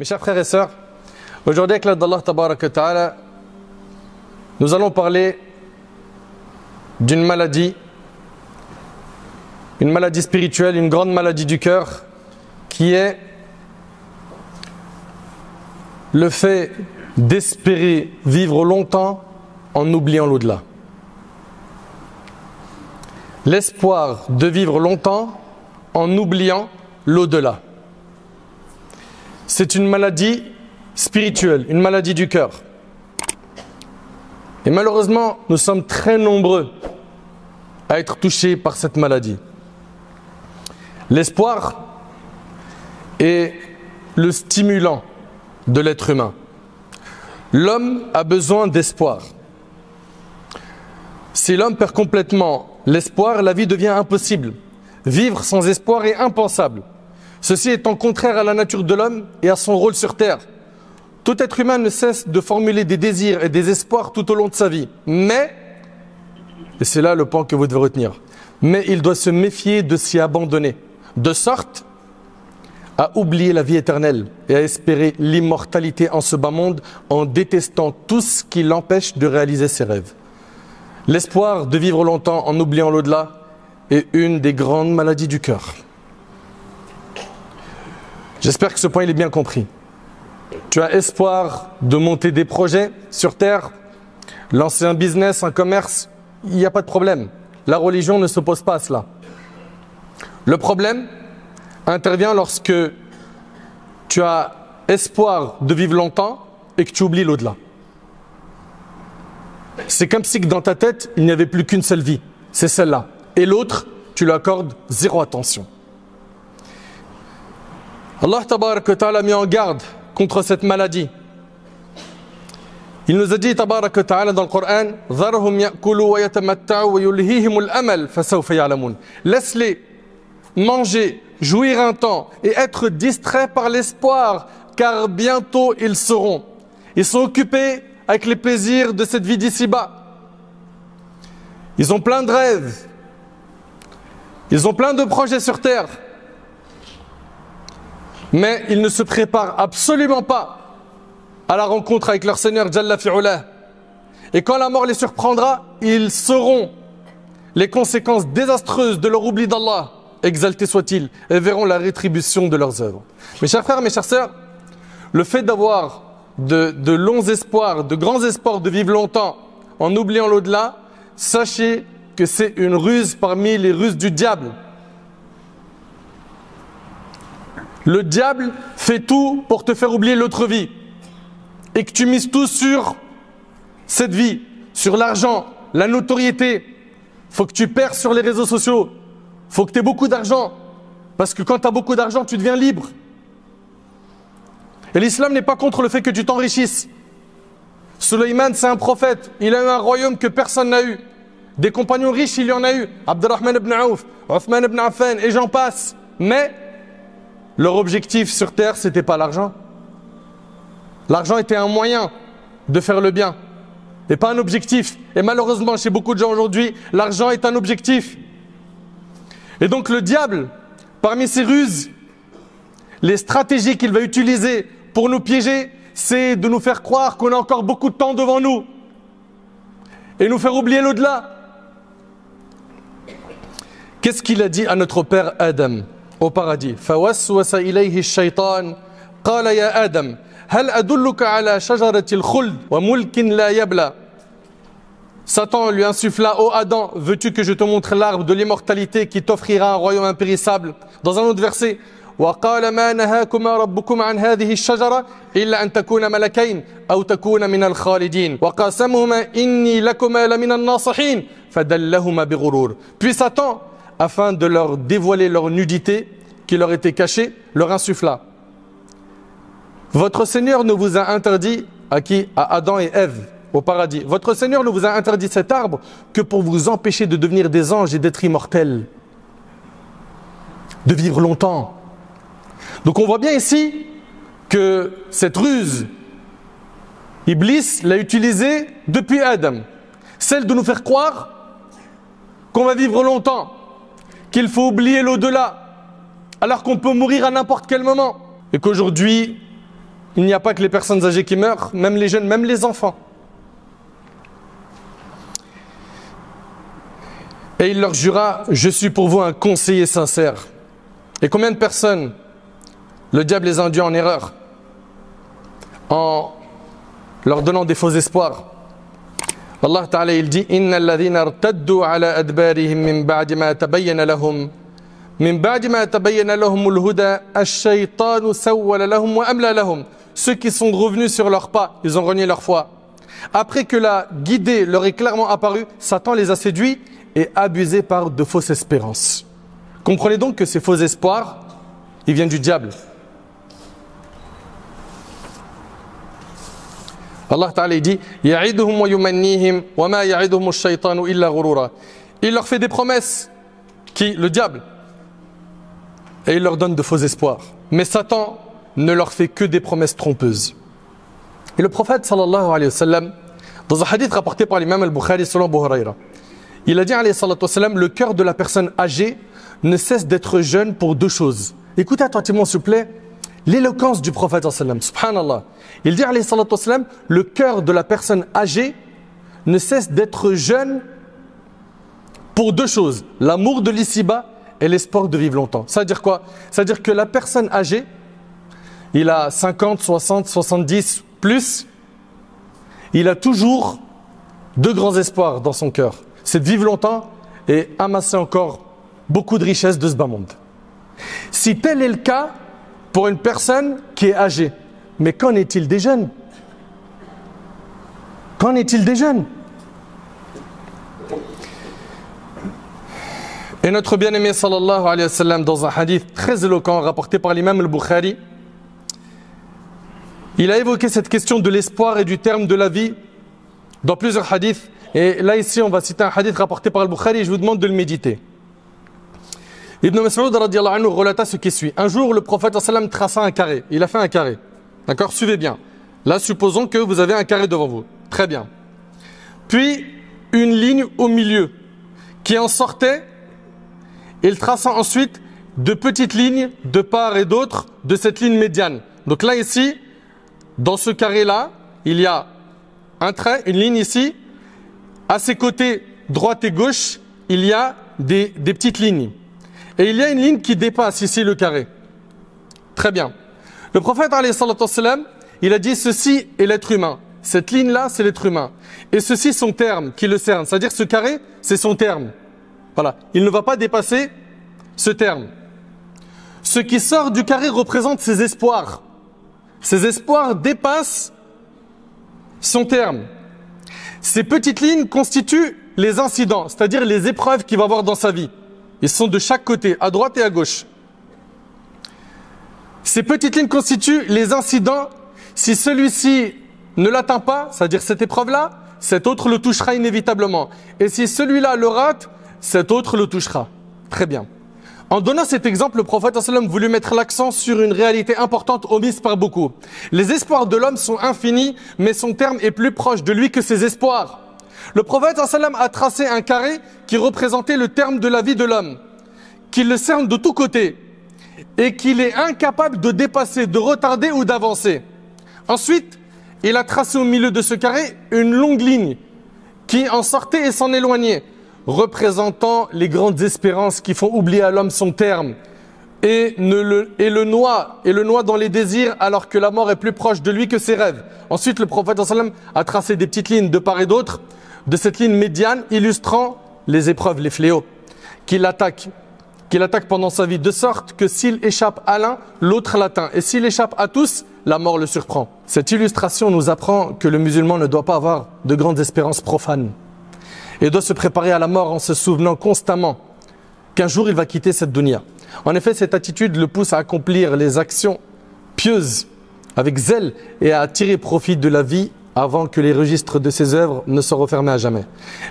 Mes chers frères et sœurs, aujourd'hui avec l'aide d'Allah Tabaraka wa Ta'ala, nous allons parler d'une maladie spirituelle, une grande maladie du cœur, qui est le fait d'espérer vivre longtemps en oubliant l'au-delà. L'espoir de vivre longtemps en oubliant l'au-delà. C'est une maladie spirituelle, une maladie du cœur. Et malheureusement, nous sommes très nombreux à être touchés par cette maladie. L'espoir est le stimulant de l'être humain. L'homme a besoin d'espoir. Si l'homme perd complètement l'espoir, la vie devient impossible. Vivre sans espoir est impensable. Ceci étant contraire à la nature de l'homme et à son rôle sur terre. Tout être humain ne cesse de formuler des désirs et des espoirs tout au long de sa vie. Mais, et c'est là le point que vous devez retenir, mais il doit se méfier de s'y abandonner, de sorte à oublier la vie éternelle et à espérer l'immortalité en ce bas monde en détestant tout ce qui l'empêche de réaliser ses rêves. L'espoir de vivre longtemps en oubliant l'au-delà est une des grandes maladies du cœur. J'espère que ce point il est bien compris. Tu as espoir de monter des projets sur terre, lancer un business, un commerce, il n'y a pas de problème. La religion ne s'oppose pas à cela. Le problème intervient lorsque tu as espoir de vivre longtemps et que tu oublies l'au-delà. C'est comme si dans ta tête, il n'y avait plus qu'une seule vie, c'est celle-là. Et l'autre, tu lui accordes zéro attention. Allah Tabaraka wa Ta'ala a mis en garde contre cette maladie. Il nous a dit Tabaraka wa Ta'ala dans le Coran, Dharhum ya'kulu wa yatamatta'u wa yulhihimul amal fasawfa ya'lamun. Laisse-les manger, jouir un temps et être distraits par l'espoir, car bientôt ils sauront. Ils sont occupés avec les plaisirs de cette vie d'ici-bas. Ils ont plein de rêves. Ils ont plein de projets sur terre. Mais ils ne se préparent absolument pas à la rencontre avec leur Seigneur Jalla fi'ulah. Et quand la mort les surprendra, ils sauront les conséquences désastreuses de leur oubli d'Allah, exalté soit-il, et verront la rétribution de leurs œuvres. Mes chers frères, mes chères sœurs, le fait d'avoir de longs espoirs, de grands espoirs de vivre longtemps en oubliant l'au-delà, sachez que c'est une ruse parmi les ruses du diable. Le diable fait tout pour te faire oublier l'autre vie et que tu mises tout sur cette vie, sur l'argent, la notoriété. Faut que tu perds sur les réseaux sociaux. Faut que tu aies beaucoup d'argent parce que quand tu as beaucoup d'argent, tu deviens libre. Et l'islam n'est pas contre le fait que tu t'enrichisses. Sulayman, c'est un prophète. Il a eu un royaume que personne n'a eu. Des compagnons riches, il y en a eu. Abdurrahman ibn Auf, Uthman ibn Affan et j'en passe. Mais leur objectif sur terre, ce n'était pas l'argent. L'argent était un moyen de faire le bien et pas un objectif. Et malheureusement, chez beaucoup de gens aujourd'hui, l'argent est un objectif. Et donc le diable, parmi ses ruses, les stratégies qu'il va utiliser pour nous piéger, c'est de nous faire croire qu'on a encore beaucoup de temps devant nous et nous faire oublier l'au-delà. Qu'est-ce qu'il a dit à notre père Adam au paradis? فَوَسْوَسَ إِلَيْهِ الشَّيْطَانُ قَالَ يَا آدَمْ هَلْ أَدُلُّكَ عَلَى شَجَرَةِ الْخُلْدِ وَمُلْكٍ لَا يَبْلَى. Satan lui insuffla: ô Adam, veux-tu que je te montre l'arbre de l'immortalité qui t'offrira un royaume impérissable? Dans un autre verset, وَقَالَ مَا نَهَاكُمَا رَبُّكُمْ عَنْ هَذِهِ الشَّجَرَةِ إِلَّا أَن تَكُونَ مَلَكَيْنِ أَوْ تَكُونَ مِنَ الْخَالِدِينَ وَقَاسَمَهُمَا إِنِّي لَكُمَا لَمِنَ النَّاصِحِينَ فَدَلَّهُمَا بِغُرُورٍ. Puis Satan, afin de leur dévoiler leur nudité qui leur était cachée, leur insuffla: votre Seigneur ne vous a interdit, à qui? À Adam et Ève au paradis. Votre Seigneur ne vous a interdit cet arbre que pour vous empêcher de devenir des anges et d'être immortels, de vivre longtemps. Donc on voit bien ici que cette ruse, Iblis l'a utilisée depuis Adam. Celle de nous faire croire qu'on va vivre longtemps, qu'il faut oublier l'au-delà, alors qu'on peut mourir à n'importe quel moment. Et qu'aujourd'hui, il n'y a pas que les personnes âgées qui meurent, même les jeunes, même les enfants. Et il leur jura, je suis pour vous un conseiller sincère. Et combien de personnes le diable les a induits en erreur en leur donnant des faux espoirs. Allah Ta'ala il dit Innal ladhina irtaddu ala adbarihim min ba'di ma tabayyana lahum al-huda ash-shaytanu sawwala lahum wa amla lahum. Ceux qui sont revenus sur leurs pas, ils ont renié leur foi. Après que la guidée leur est clairement apparue, Satan les a séduits et abusés par de fausses espérances. Comprenez donc que ces faux espoirs, ils viennent du diable. Allah Ta'ala dit Ya'iduhum wa yumannihim wa ma ya'iduhum ash-shaytanu illa ghurura. Il leur fait des promesses, qui le diable, et il leur donne de faux espoirs. Mais Satan ne leur fait que des promesses trompeuses. Et le prophète sallallahu alayhi wa sallam, dans un hadith rapporté par l'imam al-Bukhari selon Abu Huraira, il a dit alayhi salatu wa sallam, le cœur de la personne âgée ne cesse d'être jeune pour deux choses. Écoutez attentivement s'il vous plaît l'éloquence du prophète sallallahu alayhi wa sallam, subhanallah. Il dit alayhi salatu wa sallam, le cœur de la personne âgée ne cesse d'être jeune pour deux choses, l'amour de l'ici-bas et l'espoir de vivre longtemps. Ça veut dire quoi? Ça veut dire que la personne âgée, il a 50, 60, 70 plus, il a toujours deux grands espoirs dans son cœur. C'est de vivre longtemps et amasser encore beaucoup de richesses de ce bas monde. Si tel est le cas pour une personne qui est âgée, mais qu'en est-il des jeunes? Qu'en est-il des jeunes? Et notre bien-aimé sallallahu alayhi wa sallam, dans un hadith très éloquent rapporté par l'imam al-Bukhari, il a évoqué cette question de l'espoir et du terme de la vie dans plusieurs hadiths. Et là ici on va citer un hadith rapporté par al-Bukhari et je vous demande de le méditer. Ibn Mas'ud radiyallahu anhu relata ce qui suit. Un jour le prophète sallam traça un carré. Il a fait un carré. D'accord? Suivez bien. Là supposons que vous avez un carré devant vous. Très bien. Puis une ligne au milieu qui en sortait. Il traça ensuite de petites lignes de part et d'autre de cette ligne médiane. Donc là ici, dans ce carré-là, il y a un trait, une ligne ici. À ses côtés, droite et gauche, il y a des petites lignes. Et il y a une ligne qui dépasse ici le carré. Très bien. Le prophète, alayhi salatu wassalam, il a dit ceci est l'être humain. Cette ligne-là, c'est l'être humain. Et ceci, son terme qui le cerne. C'est-à-dire ce carré, c'est son terme. Voilà. Il ne va pas dépasser ce terme. Ce qui sort du carré représente ses espoirs. Ces espoirs dépassent son terme. Ces petites lignes constituent les incidents, c'est-à-dire les épreuves qu'il va avoir dans sa vie. Ils sont de chaque côté, à droite et à gauche. Ces petites lignes constituent les incidents. Si celui-ci ne l'atteint pas, c'est-à-dire cette épreuve-là, cet autre le touchera inévitablement. Et si celui-là le rate, cet autre le touchera. Très bien. En donnant cet exemple, le prophète sallam voulut mettre l'accent sur une réalité importante omise par beaucoup. Les espoirs de l'homme sont infinis, mais son terme est plus proche de lui que ses espoirs. Le prophète sallam a tracé un carré qui représentait le terme de la vie de l'homme, qu'il le cerne de tous côtés et qu'il est incapable de dépasser, de retarder ou d'avancer. Ensuite, il a tracé au milieu de ce carré une longue ligne qui en sortait et s'en éloignait, représentant les grandes espérances qui font oublier à l'homme son terme et le noie dans les désirs alors que la mort est plus proche de lui que ses rêves. Ensuite, le prophète sallam a tracé des petites lignes de part et d'autre de cette ligne médiane illustrant les épreuves, les fléaux qu'il attaque pendant sa vie, de sorte que s'il échappe à l'un, l'autre l'atteint. Et s'il échappe à tous, la mort le surprend. Cette illustration nous apprend que le musulman ne doit pas avoir de grandes espérances profanes et doit se préparer à la mort en se souvenant constamment qu'un jour il va quitter cette dunya. En effet, cette attitude le pousse à accomplir les actions pieuses avec zèle et à tirer profit de la vie avant que les registres de ses œuvres ne soient refermés à jamais.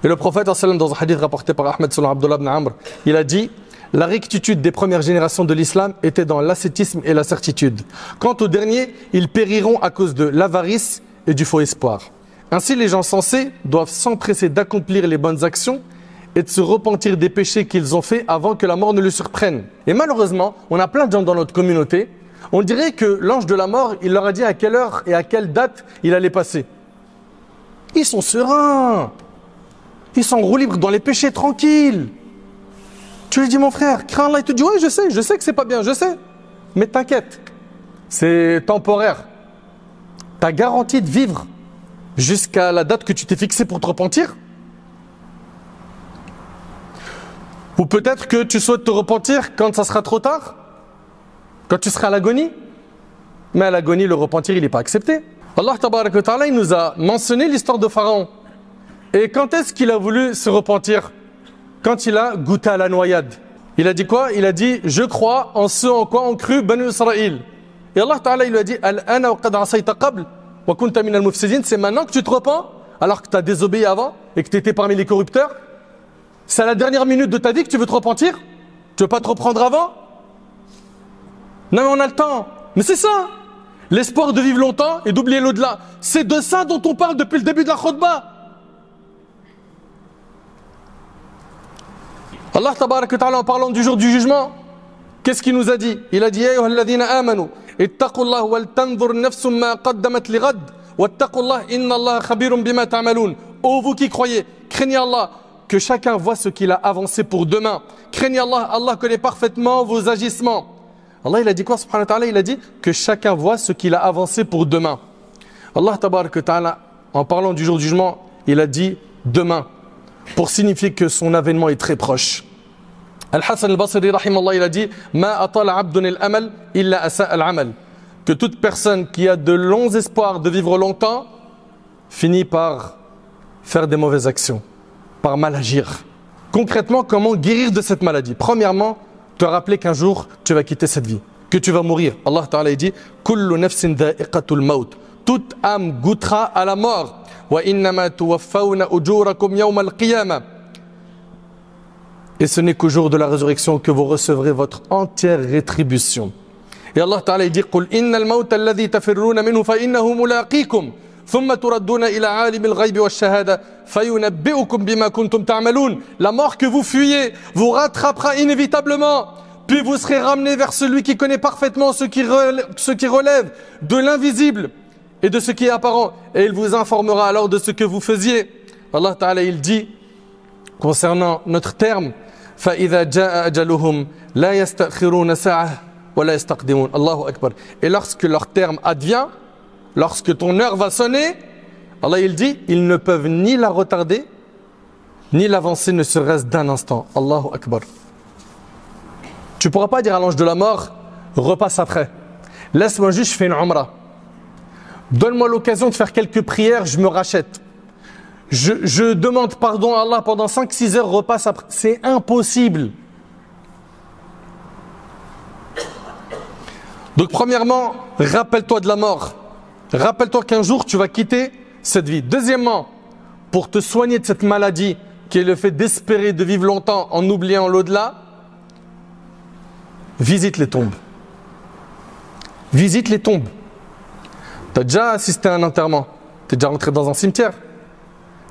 Et le prophète, dans un hadith rapporté par Ahmed selon Abdullah ibn Amr, il a dit « La rectitude des premières générations de l'islam était dans l'ascétisme et la certitude. Quant aux derniers, ils périront à cause de l'avarice et du faux espoir. » Ainsi, les gens sensés doivent s'empresser d'accomplir les bonnes actions et de se repentir des péchés qu'ils ont faits avant que la mort ne les surprenne. Et malheureusement, on a plein de gens dans notre communauté, On dirait que l'ange de la mort, il leur a dit à quelle heure et à quelle date il allait passer. Ils sont sereins. Ils sont en roue libre dans les péchés, tranquilles. Tu lui dis, mon frère, crains Allah, il te dit, ouais, je sais que c'est pas bien, je sais. Mais t'inquiète, c'est temporaire. T'as garanti de vivre jusqu'à la date que tu t'es fixée pour te repentir. Ou peut-être que tu souhaites te repentir quand ça sera trop tard, quand tu seras à l'agonie. Mais à l'agonie, le repentir, il n'est pas accepté. Allah tabarak wa ta'ala, il nous a mentionné l'histoire de Pharaon. Et quand est-ce qu'il a voulu se repentir? Quand il a goûté à la noyade. Il a dit quoi? Il a dit, je crois en ce en quoi ont cru Banu Israël. Et Allah Ta'ala, il lui a dit, Al-ana wa qad asayta qabl wa kunta min al-mufsidin. C'est maintenant que tu te repens, alors que tu as désobéi avant et que tu étais parmi les corrupteurs. C'est à la dernière minute de ta vie que tu veux te repentir? Tu veux pas te reprendre avant? Non, mais on a le temps. Mais c'est ça. L'espoir de vivre longtemps et d'oublier l'au-delà. C'est de ça dont on parle depuis le début de la khutbah. Allah tabarak wa ta'ala, en parlant du jour du jugement, qu'est-ce qu'il nous a dit? Il a dit, Ya ayyuhalladhina amanu, ittaqullah wal tanzur nafsum ma qaddamat lighad, wattaqullah inna Allah khabirun bima ta'malun. Ô vous qui croyez, craignez Allah, que chacun voit ce qu'il a avancé pour demain. Craignez Allah, Allah connaît parfaitement vos agissements. Allah, il a dit quoi, subhanahu wa ta'ala? Il a dit que chacun voit ce qu'il a avancé pour demain. Allah tabarak wa ta'ala, en parlant du jour du jugement, il a dit demain, pour signifier que son avènement est très proche. Al-Hassan al-Basri, rahimallah, il a dit Ma atala abdun al-amal illa asa al-amal. Que toute personne qui a de longs espoirs de vivre longtemps finit par faire des mauvaises actions, par mal agir. Concrètement, comment guérir de cette maladie? Premièrement, te rappeler qu'un jour tu vas quitter cette vie, que tu vas mourir. Allah Ta'ala dit Kullu nafsin dha'iqatul maut. Toute âme goûtera à la mort. Et ce n'est qu'au jour de la résurrection que vous recevrez votre entière rétribution. Et Allah Ta'ala dit قُلْ إِنَّ الْمَوْتَ الَّذِي تَفِرُّونَ مِنْهُ فَإِنَّهُ مُلَاقِيكُمْ ثُمَّ تُرَدُّونَ إِلَى عَالِمِ الْغَيْبِ وَالشَّهَادَةِ فَيُنَبِّئُكُمْ بِمَا كُنْتُمْ تَعْمَلُونَ. La mort que vous fuyez vous rattrapera inévitablement. Puis vous serez ramenés vers celui qui connaît parfaitement ce qui relève de l'invisible et de ce qui est apparent, et il vous informera alors de ce que vous faisiez. Allah Ta'ala, il dit concernant notre terme فَإِذَا جَاءَ أَجَلُهُمْ لَا يَسْتَأْخِرُونَ سَاعَةً وَلَا يَسْتَقْدِمُونَ. Allahu Akbar. Et lorsque leur terme advient, lorsque ton heure va sonner, Allah il dit, ils ne peuvent ni la retarder ni l'avancer, ne serait-ce d'un instant. Allahu Akbar. Tu ne pourras pas dire à l'ange de la mort, repasse après, laisse-moi juste, je fais une umrah. Donne-moi l'occasion de faire quelques prières, je me rachète. Je demande pardon à Allah pendant 5-6 heures, repasse après. C'est impossible. Donc premièrement, rappelle-toi de la mort. Rappelle-toi qu'un jour tu vas quitter cette vie. Deuxièmement, pour te soigner de cette maladie qui est le fait d'espérer de vivre longtemps en oubliant l'au-delà, visite les tombes. Visite les tombes. Tu as déjà assisté à un enterrement? Tu es déjà rentré dans un cimetière?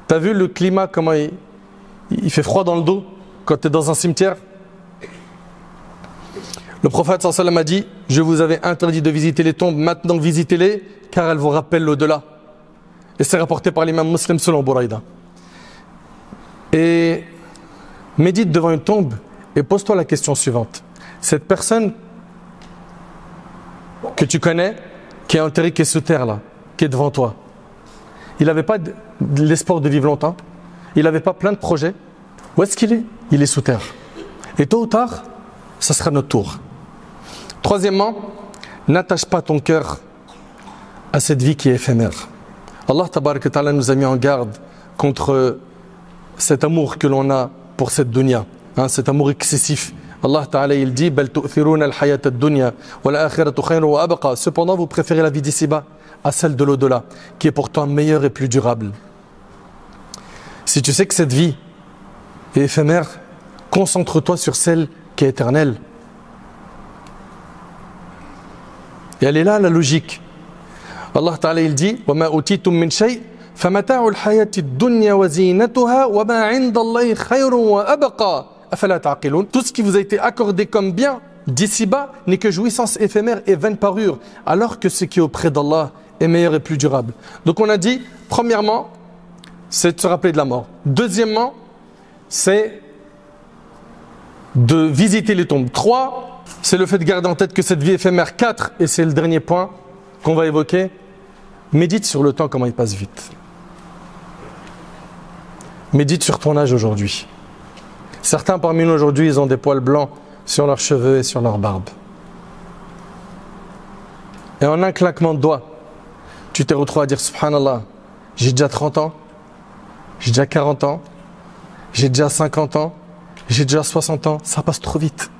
Tu as vu le climat, comment il fait froid dans le dos quand tu es dans un cimetière? Le prophète sallallahu alayhi wa sallam a dit, je vous avais interdit de visiter les tombes, maintenant visitez-les car elles vous rappellent l'au-delà. Et c'est rapporté par l'imam Muslim selon Bouraïda. Et médite devant une tombe et pose-toi la question suivante. Cette personne que tu connais, qui est enterré, qui est sous terre là, qui est devant toi, il n'avait pas l'espoir de vivre longtemps, il n'avait pas plein de projets. Où est-ce qu'il est? Il est sous terre. Et tôt ou tard, ça sera notre tour. Troisièmement, n'attache pas ton cœur à cette vie qui est éphémère. Allah tabarak wa ta'ala nous a mis en garde contre cet amour que l'on a pour cette dunya, cet amour excessif. Allah Ta'ala il dit bal tu'thiruna al-hayata ad-dunya wa al-akhiratu khayrun wa abqa. Cependant vous préférez la vie d'ici-bas à celle de l'au-delà qui est pourtant meilleure et plus durable. Si tu sais que cette vie est éphémère, concentre-toi sur celle qui est éternelle. Et elle est là la logique. Allah Ta'ala il dit wa ma utitum min shay famata'u al-hayati ad-dunya wa zinatuha wa ma 'inda Allahi khayrun wa abqa. Tout ce qui vous a été accordé comme bien d'ici-bas n'est que jouissance éphémère et vaine parure, alors que ce qui est auprès d'Allah est meilleur et plus durable. Donc on a dit, premièrement, c'est de se rappeler de la mort. Deuxièmement, c'est de visiter les tombes. 3, c'est le fait de garder en tête que cette vie est éphémère. 4, et c'est le dernier point qu'on va évoquer, médite sur le temps, comment il passe vite. Médite sur ton âge aujourd'hui. Certains parmi nous aujourd'hui, ils ont des poils blancs sur leurs cheveux et sur leur barbe. Et en un claquement de doigts, tu t'es retrouvé à dire Subhanallah, j'ai déjà 30 ans, j'ai déjà 40 ans, j'ai déjà 50 ans, j'ai déjà 60 ans, ça passe trop vite.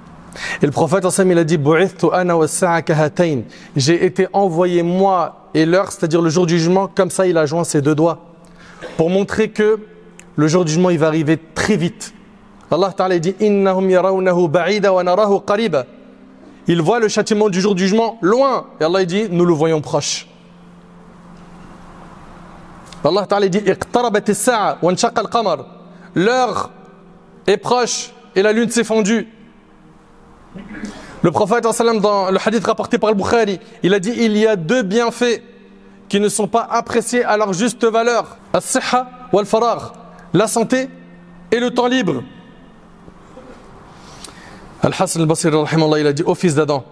Et le prophète il a dit j'ai été envoyé moi et l'heure, c'est-à-dire le jour du jugement, comme ça il a joint ses deux doigts, pour montrer que le jour du jugement il va arriver très vite. Allah Ta'ala dit innahum yarawnahu ba'ida wa narahu qariba. Il voit le châtiment du jour du jugement loin, et Allah dit nous le voyons proche. Allah Ta'ala dit iqtarabat as-sa'a wa inshaqa al-qamar. L'heure est proche et la lune s'est fendue. Le prophète dans le hadith rapporté par Al-Bukhari, il a dit il y a deux bienfaits qui ne sont pas appréciés à leur juste valeur, as-sihha wal faragh, la santé et le temps libre. Al-Hassan al-Basri il a dit ô fils d'Adam,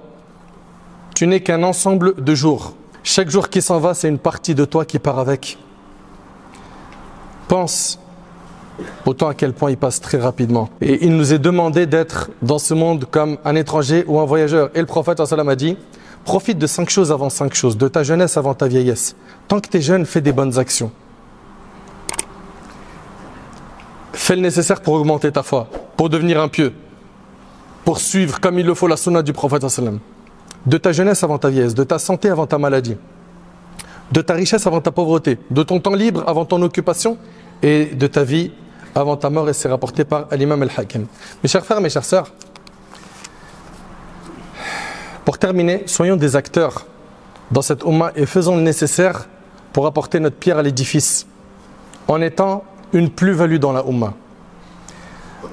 tu n'es qu'un ensemble de jours. Chaque jour qui s'en va, c'est une partie de toi qui part avec. Pense autant à quel point il passe très rapidement. Et il nous est demandé d'être dans ce monde comme un étranger ou un voyageur. Et le prophète a dit, profite de 5 choses avant 5 choses, de ta jeunesse avant ta vieillesse. Tant que tu es jeune, fais des bonnes actions. Fais le nécessaire pour augmenter ta foi, pour devenir un pieux, pour suivre comme il le faut la sunna du prophète. De ta jeunesse avant ta vieillesse, de ta santé avant ta maladie, de ta richesse avant ta pauvreté, de ton temps libre avant ton occupation et de ta vie avant ta mort, et c'est rapporté par l'imam al-Hakim. Mes chers frères, mes chères sœurs, pour terminer, soyons des acteurs dans cette Ummah et faisons le nécessaire pour apporter notre pierre à l'édifice en étant une plus-value dans la Ummah.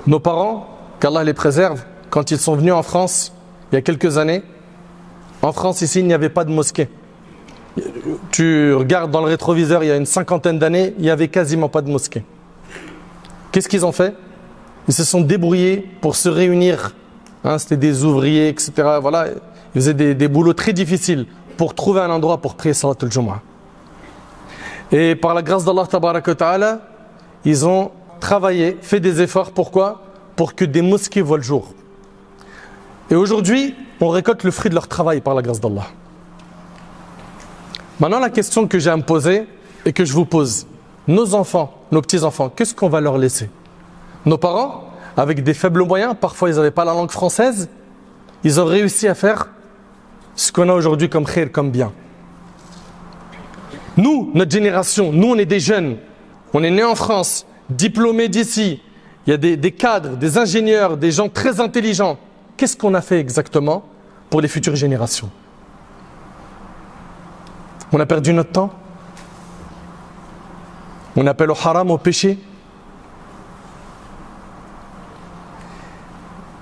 Nos parents, qu'Allah les préserve, quand ils sont venus en France il y a quelques années, en France ici il n'y avait pas de mosquée. Tu regardes dans le rétroviseur, il y a une 50aine d'années, il n'y avait quasiment pas de mosquée. Qu'est-ce qu'ils ont fait? Ils se sont débrouillés pour se réunir. C'était des ouvriers, etc. Voilà. Ils faisaient des boulots très difficiles pour trouver un endroit pour prier Salat al-Jumu'ah. Et par la grâce d'Allah Tabaraka wa Ta'ala, ils ont travaillé, fait des efforts. Pourquoi? Pour que des mosquées voient le jour. Et aujourd'hui, on récolte le fruit de leur travail par la grâce d'Allah. Maintenant, la question que j'ai à me poser et que je vous pose, nos enfants, nos petits-enfants, qu'est-ce qu'on va leur laisser? Nos parents, avec des faibles moyens, parfois ils n'avaient pas la langue française, ils ont réussi à faire ce qu'on a aujourd'hui comme khir, comme bien. Nous, notre génération, nous on est des jeunes, on est nés en France, diplômés d'ici, il y a des cadres, des ingénieurs, des gens très intelligents. Qu'est-ce qu'on a fait exactement pour les futures générations? On a perdu notre temps. On appelle au haram, au péché.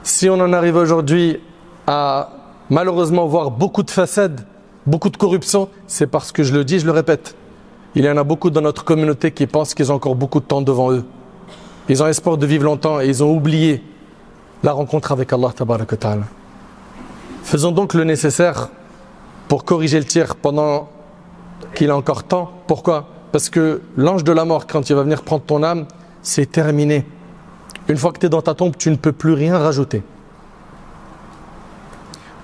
Si on en arrive aujourd'hui à malheureusement voir beaucoup de façades, beaucoup de corruption, c'est parce que je le dis, je le répète. Il y en a beaucoup dans notre communauté qui pensent qu'ils ont encore beaucoup de temps devant eux. Ils ont espoir de vivre longtemps et ils ont oublié la rencontre avec Allah Tabaraka wa Ta'ala. Faisons donc le nécessaire pour corriger le tir pendant qu'il a encore temps. Pourquoi? Parce que l'ange de la mort, quand il va venir prendre ton âme, c'est terminé. Une fois que tu es dans ta tombe, tu ne peux plus rien rajouter.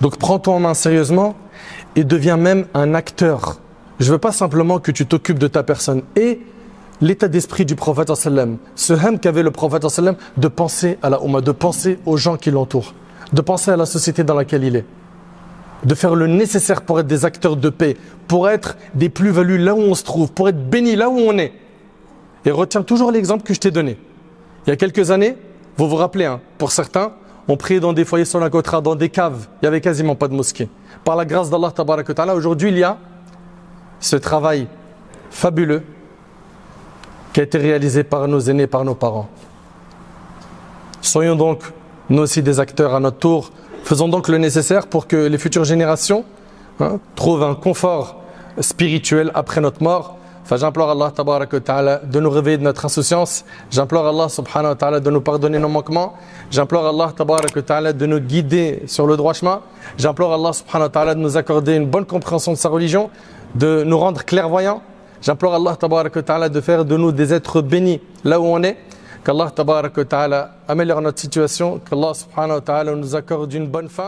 Donc prends-toi en main sérieusement et deviens même un acteur. Je ne veux pas simplement que tu t'occupes de ta personne. Et l'état d'esprit du prophète, ce ham qu'avait le prophète, de penser à la Ummah, de penser aux gens qui l'entourent, de penser à la société dans laquelle il est, de faire le nécessaire pour être des acteurs de paix, pour être des plus-values là où on se trouve, pour être béni là où on est. Et retiens toujours l'exemple que je t'ai donné. Il y a quelques années, vous vous rappelez, pour certains, on priait dans des foyers sur la côte, dans des caves, il n'y avait quasiment pas de mosquée. Par la grâce d'Allah Tabaraka wa Ta'ala, aujourd'hui il y a ce travail fabuleux qui a été réalisé par nos aînés, par nos parents. Soyons donc nous aussi des acteurs à notre tour. Faisons donc le nécessaire pour que les futures générations trouvent un confort spirituel après notre mort. Enfin, j'implore Allah tabarak wa ta'ala de nous réveiller de notre insouciance. J'implore Allah subhanahu wa ta'ala de nous pardonner nos manquements. J'implore Allah tabarak wa ta'ala de nous guider sur le droit chemin. J'implore Allah subhanahu wa ta'ala de nous accorder une bonne compréhension de sa religion, de nous rendre clairvoyants. J'implore Allah tabarak wa ta'ala de faire de nous des êtres bénis là où on est. Qu'Allah tabarak wa ta'ala améliore notre situation. Qu'Allah subhanahu wa ta'ala nous accorde une bonne fin.